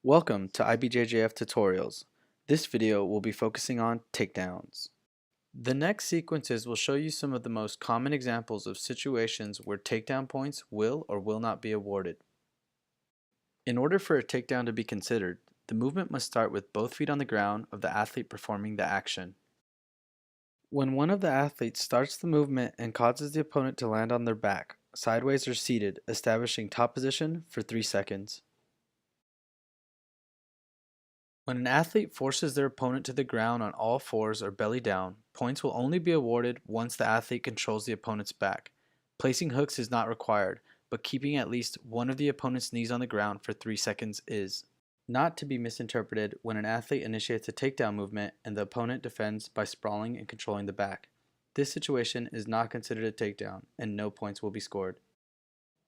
Welcome to IBJJF Tutorials. This video will be focusing on takedowns. The next sequences will show you some of the most common examples of situations where takedown points will or will not be awarded. In order for a takedown to be considered, the movement must start with both feet on the ground of the athlete performing the action. When one of the athletes starts the movement and causes the opponent to land on their back, sideways or seated, establishing top position for 3 seconds. When an athlete forces their opponent to the ground on all fours or belly down, points will only be awarded once the athlete controls the opponent's back. Placing hooks is not required, but keeping at least one of the opponent's knees on the ground for 3 seconds is. Not to be misinterpreted when an athlete initiates a takedown movement and the opponent defends by sprawling and controlling the back. This situation is not considered a takedown, and no points will be scored.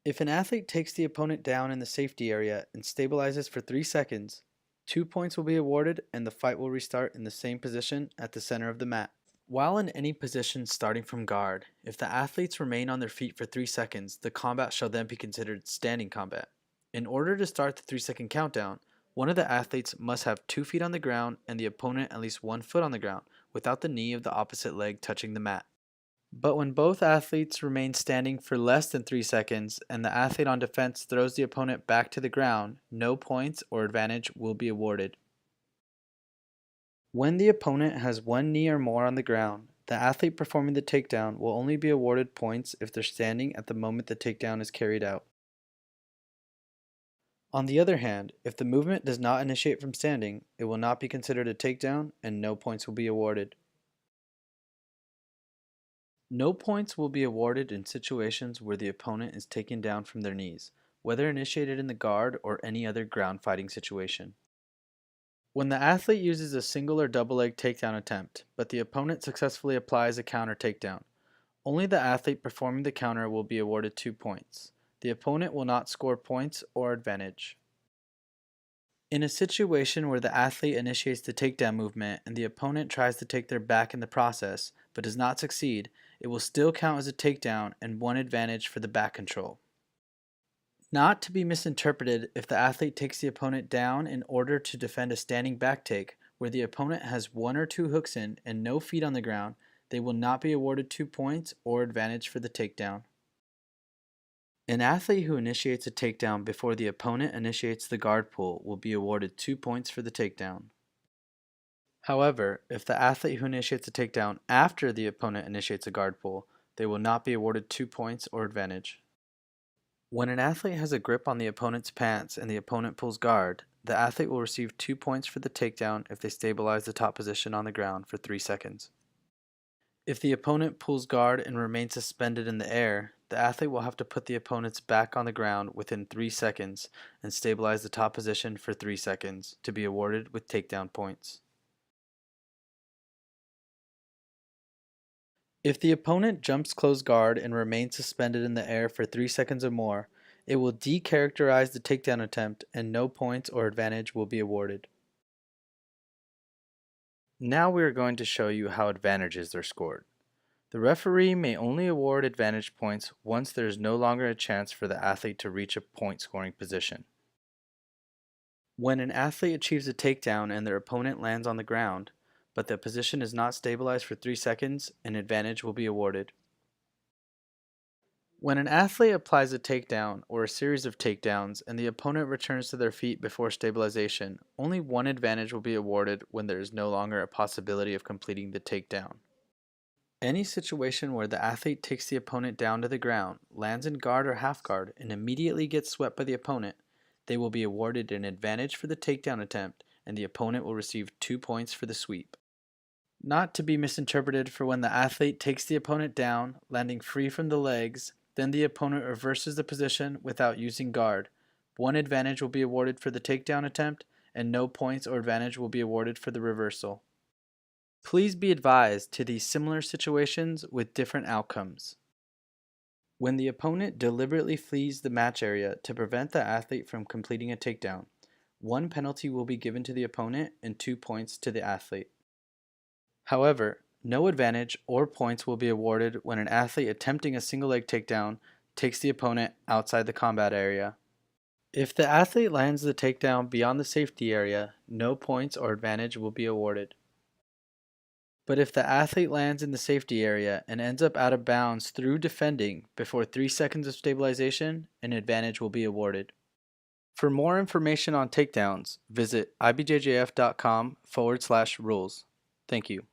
If an athlete takes the opponent down in the safety area and stabilizes for 3 seconds, 2 points will be awarded and the fight will restart in the same position at the center of the mat. While in any position starting from guard, if the athletes remain on their feet for 3 seconds, the combat shall then be considered standing combat. In order to start the 3-second countdown, one of the athletes must have 2 feet on the ground and the opponent at least 1 foot on the ground, without the knee of the opposite leg touching the mat. But when both athletes remain standing for less than 3 seconds and the athlete on defense throws the opponent back to the ground, no points or advantage will be awarded. When the opponent has one knee or more on the ground, the athlete performing the takedown will only be awarded points if they're standing at the moment the takedown is carried out. On the other hand, if the movement does not initiate from standing, it will not be considered a takedown and no points will be awarded. No points will be awarded in situations where the opponent is taken down from their knees, whether initiated in the guard or any other ground fighting situation. When the athlete uses a single or double leg takedown attempt, but the opponent successfully applies a counter takedown, only the athlete performing the counter will be awarded 2 points. The opponent will not score points or advantage. In a situation where the athlete initiates the takedown movement and the opponent tries to take their back in the process, but does not succeed, it will still count as a takedown and 1 advantage for the back control. Not to be misinterpreted if the athlete takes the opponent down in order to defend a standing back take, where the opponent has 1 or 2 hooks in and no feet on the ground, they will not be awarded 2 points or advantage for the takedown. An athlete who initiates a takedown before the opponent initiates the guard pull will be awarded 2 points for the takedown. However, if the athlete who initiates a takedown after the opponent initiates a guard pull, they will not be awarded 2 points or advantage. When an athlete has a grip on the opponent's pants and the opponent pulls guard, the athlete will receive 2 points for the takedown if they stabilize the top position on the ground for 3 seconds. If the opponent pulls guard and remains suspended in the air, the athlete will have to put the opponent's back on the ground within 3 seconds and stabilize the top position for 3 seconds to be awarded with takedown points. If the opponent jumps close guard and remains suspended in the air for 3 seconds or more, it will decharacterize the takedown attempt and no points or advantage will be awarded. Now we are going to show you how advantages are scored. The referee may only award advantage points once there is no longer a chance for the athlete to reach a point scoring position. When an athlete achieves a takedown and their opponent lands on the ground, but the position is not stabilized for 3 seconds, an advantage will be awarded. When an athlete applies a takedown or a series of takedowns and the opponent returns to their feet before stabilization, only 1 advantage will be awarded when there is no longer a possibility of completing the takedown. Any situation where the athlete takes the opponent down to the ground, lands in guard or half guard, and immediately gets swept by the opponent, they will be awarded an advantage for the takedown attempt and the opponent will receive 2 points for the sweep. Not to be misinterpreted for when the athlete takes the opponent down, landing free from the legs, then the opponent reverses the position without using guard. 1 advantage will be awarded for the takedown attempt and no points or advantage will be awarded for the reversal. Please be advised to these similar situations with different outcomes. When the opponent deliberately flees the match area to prevent the athlete from completing a takedown, 1 penalty will be given to the opponent and 2 points to the athlete. However, no advantage or points will be awarded when an athlete attempting a single leg takedown takes the opponent outside the combat area. If the athlete lands the takedown beyond the safety area, no points or advantage will be awarded. But if the athlete lands in the safety area and ends up out of bounds through defending before 3 seconds of stabilization, an advantage will be awarded. For more information on takedowns, visit ibjjf.com/rules. Thank you.